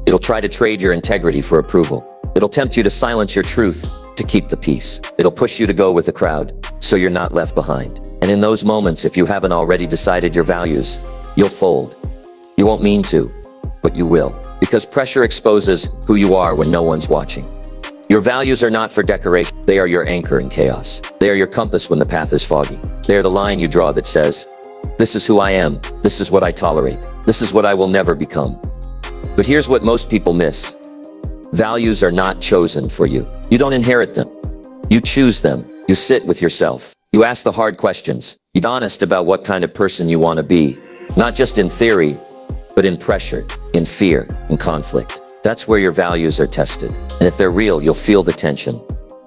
It'll try to trade your integrity for approval. It'll tempt you to silence your truth to keep the peace. It'll push you to go with the crowd, so you're not left behind. And in those moments, if you haven't already decided your values, you'll fold. You won't mean to, but you will. Because pressure exposes who you are when no one's watching. Your values are not for decoration. They are your anchor in chaos. They are your compass when the path is foggy. They are the line you draw that says, this is who I am. This is what I tolerate. This is what I will never become. But here's what most people miss. Values are not chosen for you. You don't inherit them. You choose them. You sit with yourself. You ask the hard questions. You're honest about what kind of person you want to be. Not just in theory, but in pressure, in fear, in conflict. That's where your values are tested. And if they're real, you'll feel the tension,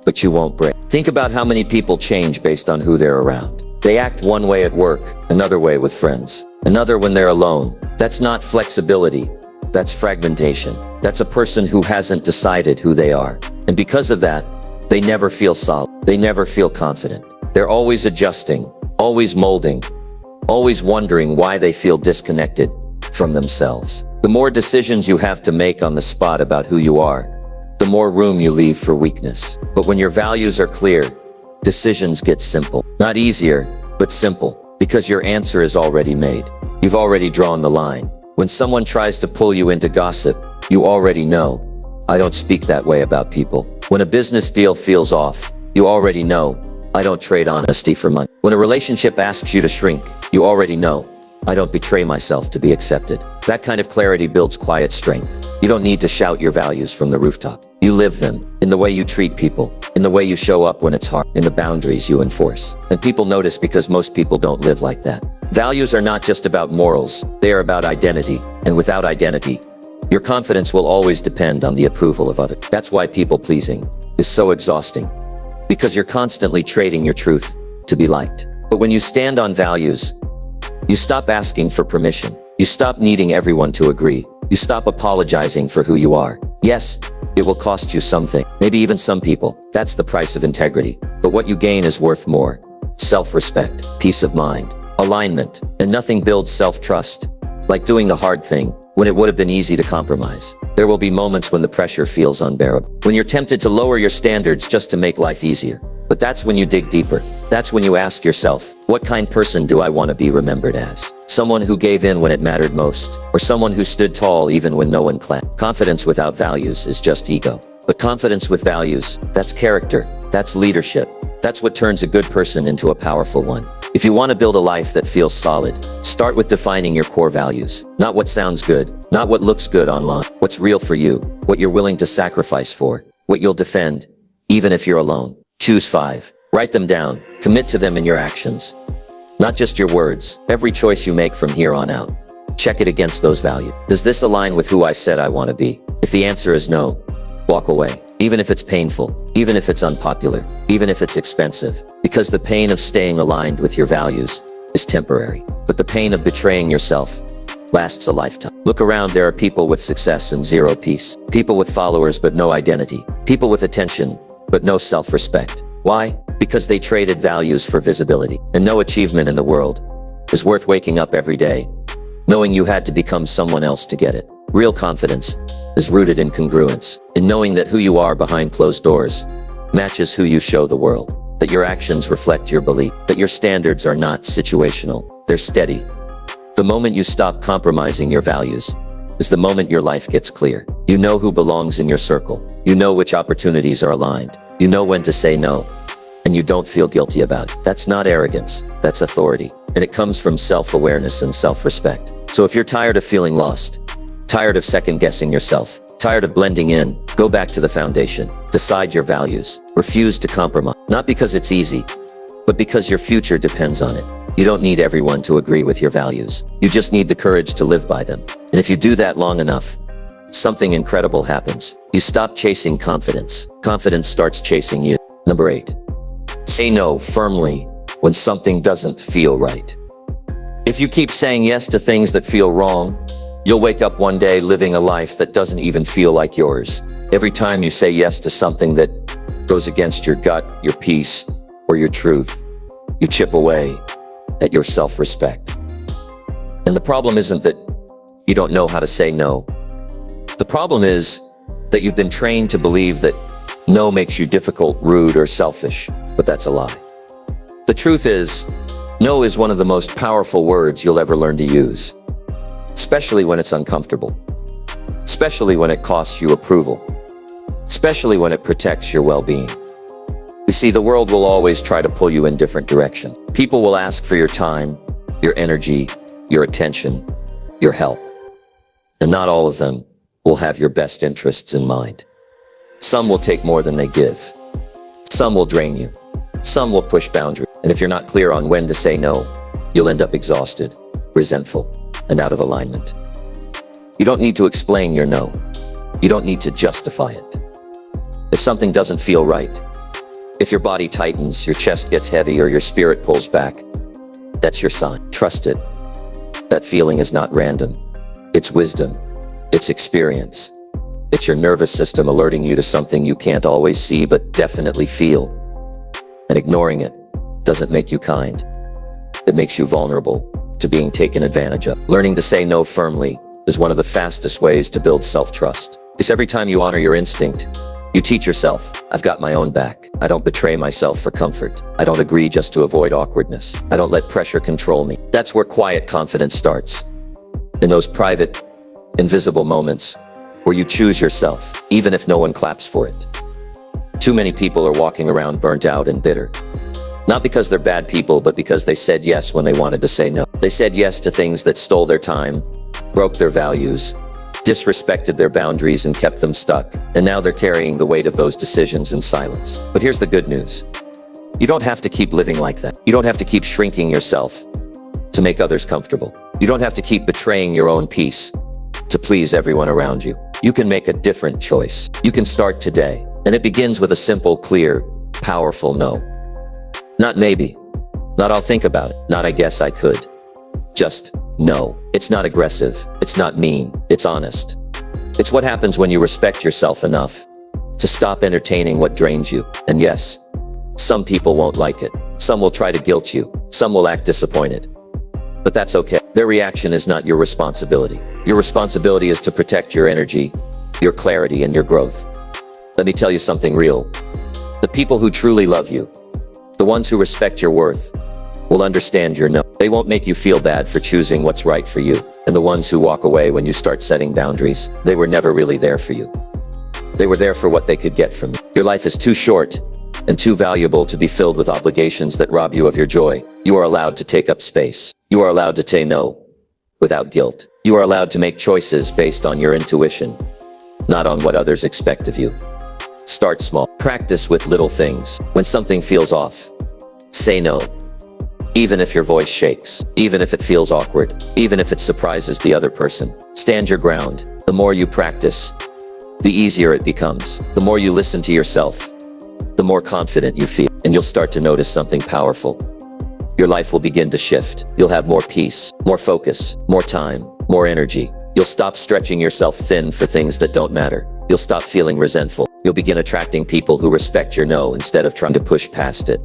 but you won't break. Think about how many people change based on who they're around. They act one way at work, another way with friends, another when they're alone. That's not flexibility. That's fragmentation. That's a person who hasn't decided who they are. And because of that, they never feel solid. They never feel confident. They're always adjusting, always molding, always wondering why they feel disconnected from themselves. The more decisions you have to make on the spot about who you are, the more room you leave for weakness. But when your values are clear, decisions get simple. Not easier, but simple, because your answer is already made. You've already drawn the line. When someone tries to pull you into gossip, you already know, I don't speak that way about people. When a business deal feels off, you already know, I don't trade honesty for money. When a relationship asks you to shrink, you already know, I don't betray myself to be accepted. That kind of clarity builds quiet strength. You don't need to shout your values from the rooftop. You live them, in the way you treat people, in the way you show up when it's hard, in the boundaries you enforce. And people notice because most people don't live like that. Values are not just about morals, they are about identity. And without identity, your confidence will always depend on the approval of others. That's why people pleasing is so exhausting. Because you're constantly trading your truth to be liked. But when you stand on values, you stop asking for permission. You stop needing everyone to agree. You stop apologizing for who you are. Yes, it will cost you something, maybe even some people. That's the price of integrity. But what you gain is worth more. Self-respect, peace of mind, alignment, and nothing builds self-trust like doing the hard thing when it would have been easy to compromise. There will be moments when the pressure feels unbearable, when you're tempted to lower your standards just to make life easier. But that's when you dig deeper. That's when you ask yourself, what kind of person do I want to be remembered as? Someone who gave in when it mattered most, or someone who stood tall even when no one clapped? Confidence without values is just ego. But confidence with values, that's character, that's leadership. That's what turns a good person into a powerful one. If you want to build a life that feels solid, start with defining your core values. Not what sounds good, not what looks good online. What's real for you, what you're willing to sacrifice for, what you'll defend, even if you're alone. Choose 5. Write them down. Commit to them in your actions. Not just your words. Every choice you make from here on out. Check it against those values. Does this align with who I said I want to be? If the answer is no, walk away. Even if it's painful, even if it's unpopular, even if it's expensive. Because the pain of staying aligned with your values is temporary. But the pain of betraying yourself lasts a lifetime. Look around, there are people with success and zero peace. People with followers but no identity. People with attention but no self-respect. Why? Because they traded values for visibility. And no achievement in the world is worth waking up every day knowing you had to become someone else to get it. Real confidence is rooted in congruence, in knowing that who you are behind closed doors matches who you show the world, that your actions reflect your belief, that your standards are not situational, they're steady. The moment you stop compromising your values is the moment your life gets clear. You know who belongs in your circle. You know which opportunities are aligned. You know when to say no, and you don't feel guilty about it. That's not arrogance, that's authority. And it comes from self-awareness and self-respect. So if you're tired of feeling lost, tired of second-guessing yourself, tired of blending in, go back to the foundation. Decide your values. Refuse to compromise. Not because it's easy, but because your future depends on it. You don't need everyone to agree with your values. You just need the courage to live by them. And if you do that long enough, something incredible happens. You stop chasing confidence. Confidence starts chasing you. Number 8. Say no firmly when something doesn't feel right. If you keep saying yes to things that feel wrong, you'll wake up one day living a life that doesn't even feel like yours. Every time you say yes to something that goes against your gut, your peace, or your truth, you chip away at your self-respect. And the problem isn't that you don't know how to say no. The problem is that you've been trained to believe that no makes you difficult, rude, or selfish, but that's a lie. The truth is, no is one of the most powerful words you'll ever learn to use, especially when it's uncomfortable, especially when it costs you approval, especially when it protects your well-being. You see, the world will always try to pull you in different directions. People will ask for your time, your energy, your attention, your help. And not all of them will have your best interests in mind. Some will take more than they give. Some will drain you. Some will push boundaries. And if you're not clear on when to say no, you'll end up exhausted, resentful, and out of alignment. You don't need to explain your no. You don't need to justify it. If something doesn't feel right, if your body tightens, your chest gets heavy, or your spirit pulls back, that's your sign. Trust it. That feeling is not random. It's wisdom. It's experience. It's your nervous system alerting you to something you can't always see but definitely feel. And ignoring it doesn't make you kind. It makes you vulnerable to being taken advantage of. Learning to say no firmly is one of the fastest ways to build self-trust. Because every time you honor your instinct, you teach yourself, I've got my own back. I don't betray myself for comfort. I don't agree just to avoid awkwardness. I don't let pressure control me. That's where quiet confidence starts. In those private, invisible moments where you choose yourself, even if no one claps for it. Too many people are walking around burnt out and bitter. Not because they're bad people, but because they said yes when they wanted to say no. They said yes to things that stole their time, broke their values, disrespected their boundaries, and kept them stuck. And now they're carrying the weight of those decisions in silence. But here's the good news. You don't have to keep living like that. You don't have to keep shrinking yourself to make others comfortable. You don't have to keep betraying your own peace to please everyone around you. You can make a different choice. You can start today. And it begins with a simple, clear, powerful no. Not maybe. Not I'll think about it. Not I guess I could. Just no. It's not aggressive. It's not mean. It's honest. It's what happens when you respect yourself enough to stop entertaining what drains you. And yes, some people won't like it. Some will try to guilt you. Some will act disappointed. But that's okay. Their reaction is not your responsibility. Your responsibility is to protect your energy, your clarity, and your growth. Let me tell you something real. The people who truly love you, the ones who respect your worth, will understand your no. They won't make you feel bad for choosing what's right for you. And the ones who walk away when you start setting boundaries, they were never really there for you. They were there for what they could get from you. Your life is too short and too valuable to be filled with obligations that rob you of your joy. You are allowed to take up space. You are allowed to say no without guilt. You are allowed to make choices based on your intuition, not on what others expect of you. Start small. Practice with little things. When something feels off, say no. Even if your voice shakes, even if it feels awkward, even if it surprises the other person. Stand your ground. The more you practice, the easier it becomes. The more you listen to yourself, the more confident you feel. And you'll start to notice something powerful. Your life will begin to shift. You'll have more peace, more focus, more time, more energy. You'll stop stretching yourself thin for things that don't matter. You'll stop feeling resentful. You'll begin attracting people who respect your no instead of trying to push past it.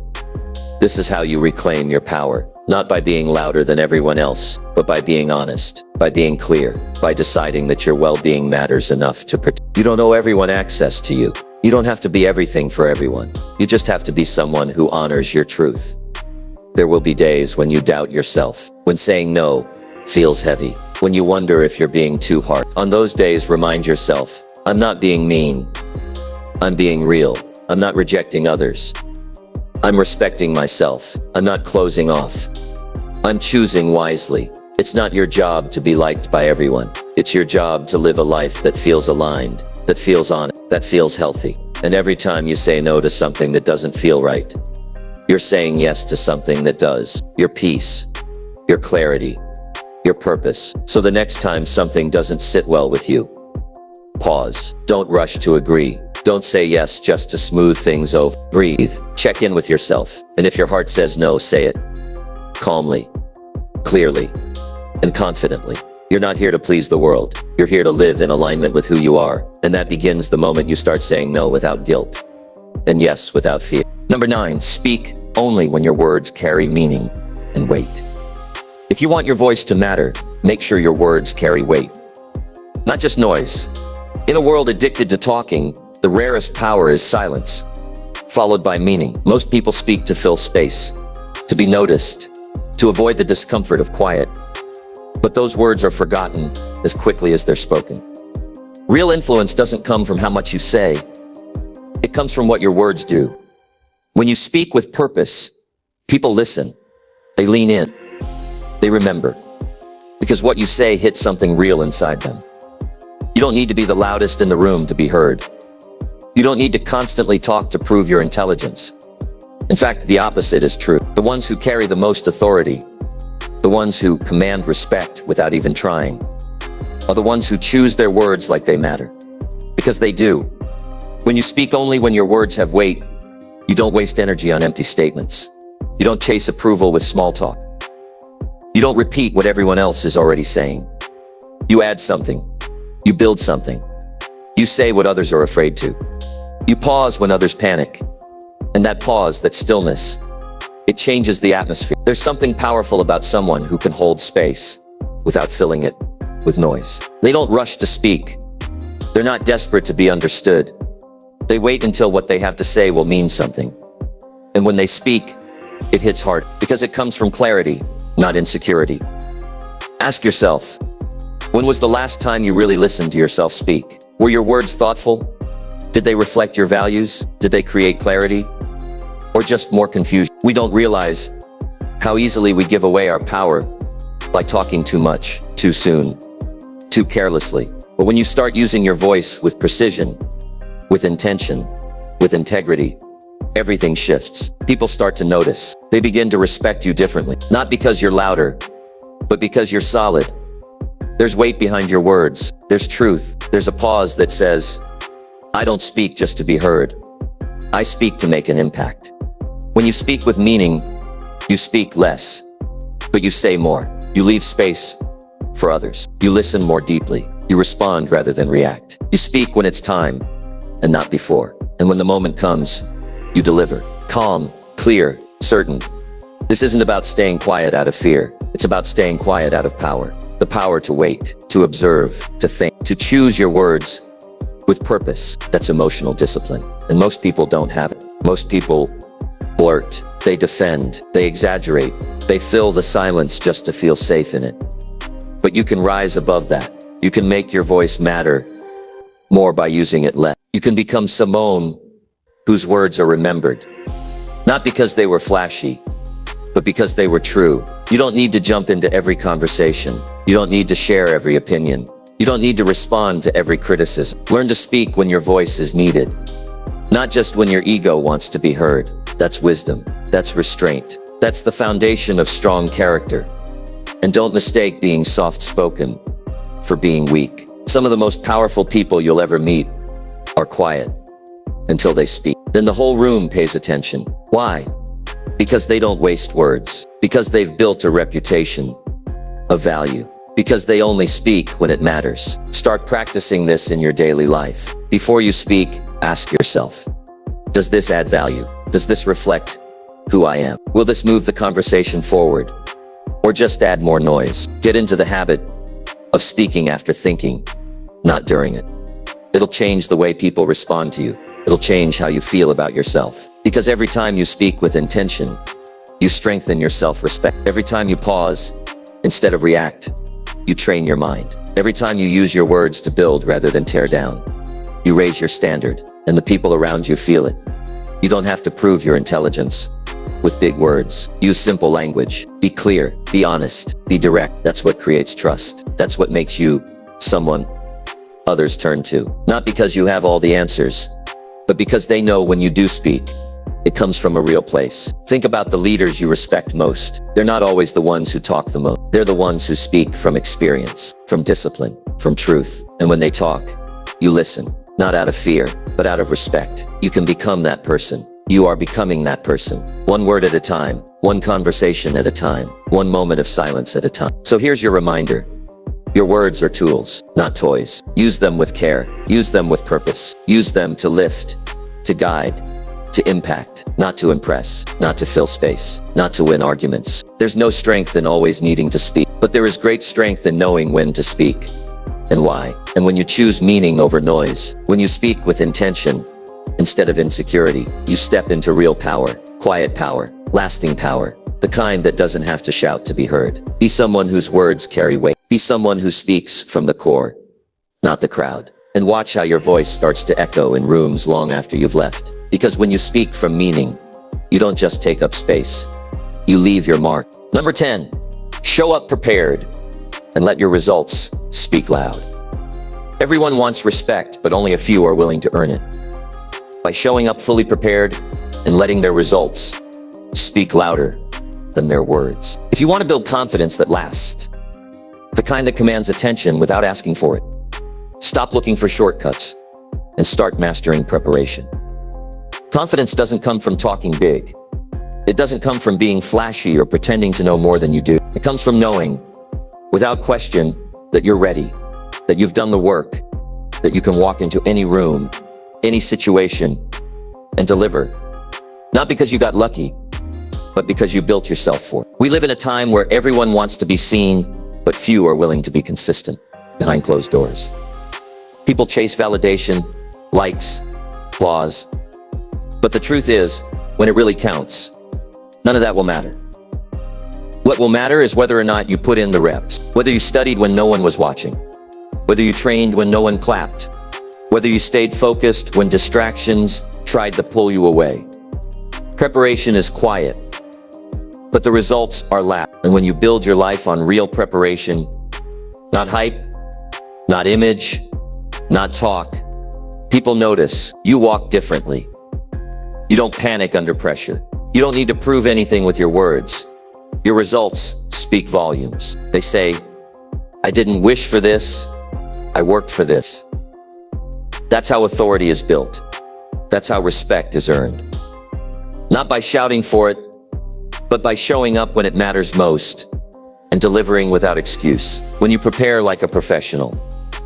This is how you reclaim your power, not by being louder than everyone else, but by being honest, by being clear, by deciding that your well-being matters enough to protect. You don't owe everyone access to you. You don't have to be everything for everyone. You just have to be someone who honors your truth. There will be days when you doubt yourself, when saying no feels heavy, when you wonder if you're being too hard. On those days, remind yourself, I'm not being mean. I'm being real. I'm not rejecting others. I'm respecting myself. I'm not closing off. I'm choosing wisely. It's not your job to be liked by everyone. It's your job to live a life that feels aligned, that feels honest, that feels healthy. And every time you say no to something that doesn't feel right, you're saying yes to something that does. Your peace, your clarity, your purpose. So the next time something doesn't sit well with you, pause. Don't rush to agree. Don't say yes just to smooth things over. Breathe. Check in with yourself. And if your heart says no, say it. Calmly, clearly, and confidently. You're not here to please the world. You're here to live in alignment with who you are. And that begins the moment you start saying no without guilt. And yes, without fear. Number 9, speak only when your words carry meaning and weight. If you want your voice to matter, make sure your words carry weight, not just noise. In a world addicted to talking, the rarest power is silence, followed by meaning. Most people speak to fill space, to be noticed, to avoid the discomfort of quiet. But those words are forgotten as quickly as they're spoken. Real influence doesn't come from how much you say. It comes from what your words do. When you speak with purpose, people listen. They lean in. They remember. Because what you say hits something real inside them. You don't need to be the loudest in the room to be heard. You don't need to constantly talk to prove your intelligence. In fact, the opposite is true. The ones who carry the most authority, the ones who command respect without even trying, are the ones who choose their words like they matter. Because they do. When you speak only when your words have weight, you don't waste energy on empty statements. You don't chase approval with small talk. You don't repeat what everyone else is already saying. You add something. You build something. You say what others are afraid to. You pause when others panic. And that pause, that stillness, it changes the atmosphere. There's something powerful about someone who can hold space without filling it with noise. They don't rush to speak. They're not desperate to be understood. They wait until what they have to say will mean something. And when they speak, it hits hard because it comes from clarity, not insecurity. Ask yourself, when was the last time you really listened to yourself speak? Were your words thoughtful, Did they reflect your values? Did they create clarity? Or just more confusion? We don't realize how easily we give away our power by talking too much, too soon, too carelessly. But when you start using your voice with precision, with intention, with integrity, everything shifts. People start to notice. They begin to respect you differently. Not because you're louder, but because you're solid. There's weight behind your words. There's truth. There's a pause that says, I don't speak just to be heard. I speak to make an impact. When you speak with meaning, you speak less, but you say more. You leave space for others. You listen more deeply. You respond rather than react. You speak when it's time and not before. And when the moment comes, you deliver. Calm, clear, certain. This isn't about staying quiet out of fear. It's about staying quiet out of power. The power to wait, to observe, to think, to choose your words with purpose. That's emotional discipline. And most people don't have it. Most people blurt, they defend, they exaggerate, they fill the silence just to feel safe in it. But you can rise above that. You can make your voice matter more by using it less. You can become someone whose words are remembered, not because they were flashy, but because they were true. You don't need to jump into every conversation. You don't need to share every opinion. You don't need to respond to every criticism. Learn to speak when your voice is needed, not just when your ego wants to be heard. That's wisdom. That's restraint. That's the foundation of strong character. And don't mistake being soft-spoken for being weak. Some of the most powerful people you'll ever meet are quiet until they speak. Then the whole room pays attention. Why? Because they don't waste words. Because they've built a reputation of value. Because they only speak when it matters. Start practicing this in your daily life. Before you speak, ask yourself, does this add value? Does this reflect who I am? Will this move the conversation forward? Or just add more noise? Get into the habit of speaking after thinking, not during it. It'll change the way people respond to you. It'll change how you feel about yourself. Because every time you speak with intention, you strengthen your self-respect. Every time you pause, instead of react, you train your mind. Every time you use your words to build rather than tear down, you raise your standard, and the people around you feel it. You don't have to prove your intelligence with big words. Use simple language. Be clear, be honest, be direct. That's what creates trust. That's what makes you someone others turn to. Not because you have all the answers, but because they know when you do speak, it comes from a real place. Think about the leaders you respect most. They're not always the ones who talk the most. They're the ones who speak from experience, from discipline, from truth. And when they talk, you listen, not out of fear, but out of respect. You can become that person. You are becoming that person. One word at a time, one conversation at a time, one moment of silence at a time. So here's your reminder. Your words are tools, not toys. Use them with care. Use them with purpose. Use them to lift, to guide, to impact, not to impress, not to fill space, not to win arguments. There's no strength in always needing to speak, but there is great strength in knowing when to speak and why. And when you choose meaning over noise, when you speak with intention instead of insecurity, you step into real power, quiet power, lasting power, the kind that doesn't have to shout to be heard. Be someone whose words carry weight. Be someone who speaks from the core, not the crowd. And watch how your voice starts to echo in rooms long after you've left. Because when you speak from meaning, you don't just take up space, you leave your mark. Number 10, show up prepared and let your results speak loud. Everyone wants respect, but only a few are willing to earn it. By showing up fully prepared and letting their results speak louder than their words. If you want to build confidence that lasts, the kind that commands attention without asking for it, stop looking for shortcuts and start mastering preparation. Confidence doesn't come from talking big. It doesn't come from being flashy or pretending to know more than you do. It comes from knowing, without question, that you're ready, that you've done the work, that you can walk into any room, any situation, and deliver. Not because you got lucky, but because you built yourself for it. We live in a time where everyone wants to be seen, but few are willing to be consistent behind closed doors. People chase validation, likes, applause. But the truth is, when it really counts, none of that will matter. What will matter is whether or not you put in the reps, whether you studied when no one was watching, whether you trained when no one clapped, Whether you stayed focused when distractions tried to pull you away. Preparation is quiet, but the results are loud. And when you build your life on real preparation, not hype, not image, not talk, people notice you walk differently. You don't panic under pressure. You don't need to prove anything with your words. Your results speak volumes. They say, I didn't wish for this, I worked for this. That's how authority is built. That's how respect is earned. Not by shouting for it, but by showing up when it matters most and delivering without excuse. When you prepare like a professional,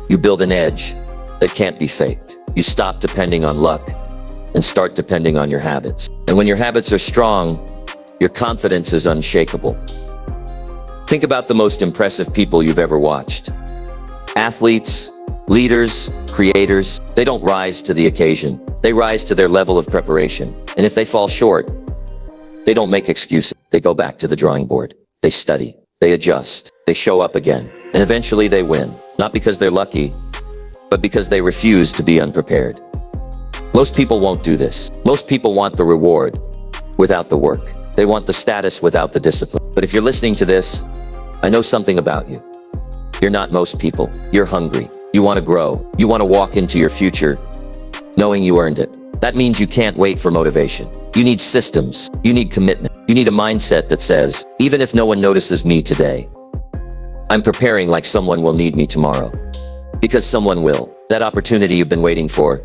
you build an edge that can't be faked. You stop depending on luck and start depending on your habits. And when your habits are strong, your confidence is unshakable. Think about the most impressive people you've ever watched. Athletes, leaders, creators, they don't rise to the occasion. They rise to their level of preparation. And if they fall short, they don't make excuses. They go back to the drawing board. They study. They adjust. They show up again. And eventually they win. Not because they're lucky, but because they refuse to be unprepared. Most people won't do this. Most people want the reward without the work. They want the status without the discipline. But if you're listening to this, I know something about you. You're not most people. You're hungry. You want to grow. You want to walk into your future knowing you earned it. That means you can't wait for motivation. You need systems. You need commitment. You need a mindset that says, even if no one notices me today, I'm preparing like someone will need me tomorrow. Because someone will. That opportunity you've been waiting for,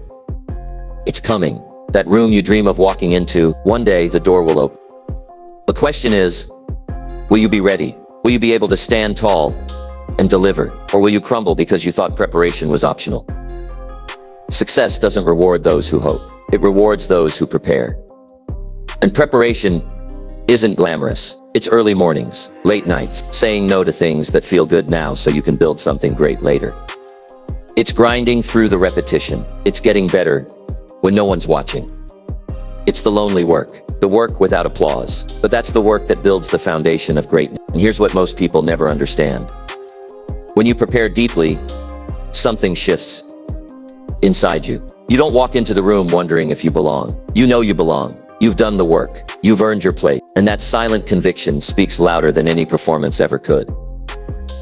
it's coming. That room you dream of walking into, one day the door will open. The question is, will you be ready? Will you be able to stand tall and deliver? Or will you crumble because you thought preparation was optional? Success doesn't reward those who hope. It rewards those who prepare. And preparation isn't glamorous. It's early mornings, late nights, saying no to things that feel good now so you can build something great later. It's grinding through the repetition. It's getting better when no one's watching. It's the lonely work, the work without applause. But that's the work that builds the foundation of greatness. And here's what most people never understand. When you prepare deeply, something shifts inside you. You don't walk into the room wondering if you belong. You know you belong. You've done the work. You've earned your place. And that silent conviction speaks louder than any performance ever could.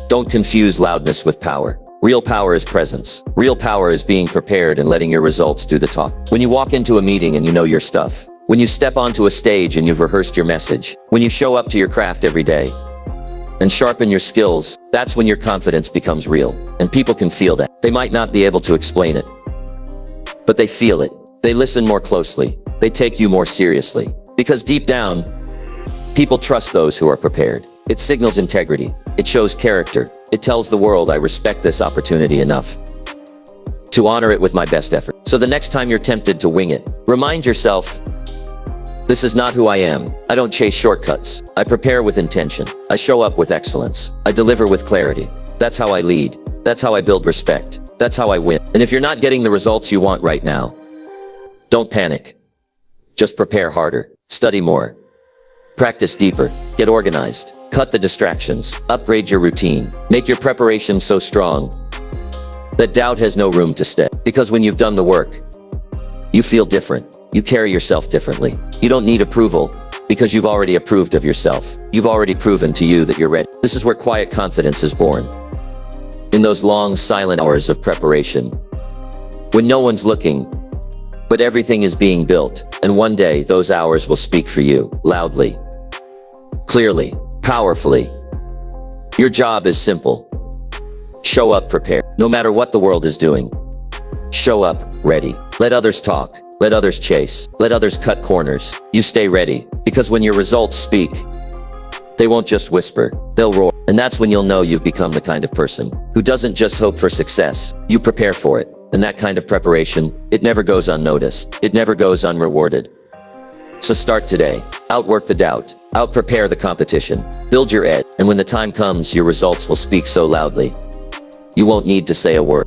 Don't confuse loudness with power. Real power is presence. Real power is being prepared and letting your results do the talk. When you walk into a meeting and you know your stuff. When you step onto a stage and you've rehearsed your message. When you show up to your craft every day and sharpen your skills, that's when your confidence becomes real. And people can feel that. They might not be able to explain it, but they feel it. They listen more closely. They take you more seriously. Because deep down, people trust those who are prepared. It signals integrity. It shows character. It tells the world I respect this opportunity enough to honor it with my best effort. So the next time you're tempted to wing it, remind yourself, this is not who I am. I don't chase shortcuts. I prepare with intention. I show up with excellence. I deliver with clarity. That's how I lead. That's how I build respect. That's how I win. And if you're not getting the results you want right now, don't panic. Just prepare harder. Study more. Practice deeper. Get organized. Cut the distractions. Upgrade your routine. Make your preparation so strong that doubt has no room to stay. Because when you've done the work, you feel different. You carry yourself differently. You don't need approval because you've already approved of yourself. You've already proven to you that you're ready. This is where quiet confidence is born. In those long, silent hours of preparation, when no one's looking, but everything is being built. And one day, those hours will speak for you, loudly, clearly, powerfully. Your job is simple. Show up prepared. No matter what the world is doing, show up ready. Let others talk. Let others chase. Let others cut corners. You stay ready. Because when your results speak, they won't just whisper, they'll roar. And that's when you'll know you've become the kind of person who doesn't just hope for success. You prepare for it. And that kind of preparation, it never goes unnoticed. It never goes unrewarded. So start today. Outwork the doubt. Out-prepare the competition. Build your edge. And when the time comes, your results will speak so loudly, you won't need to say a word.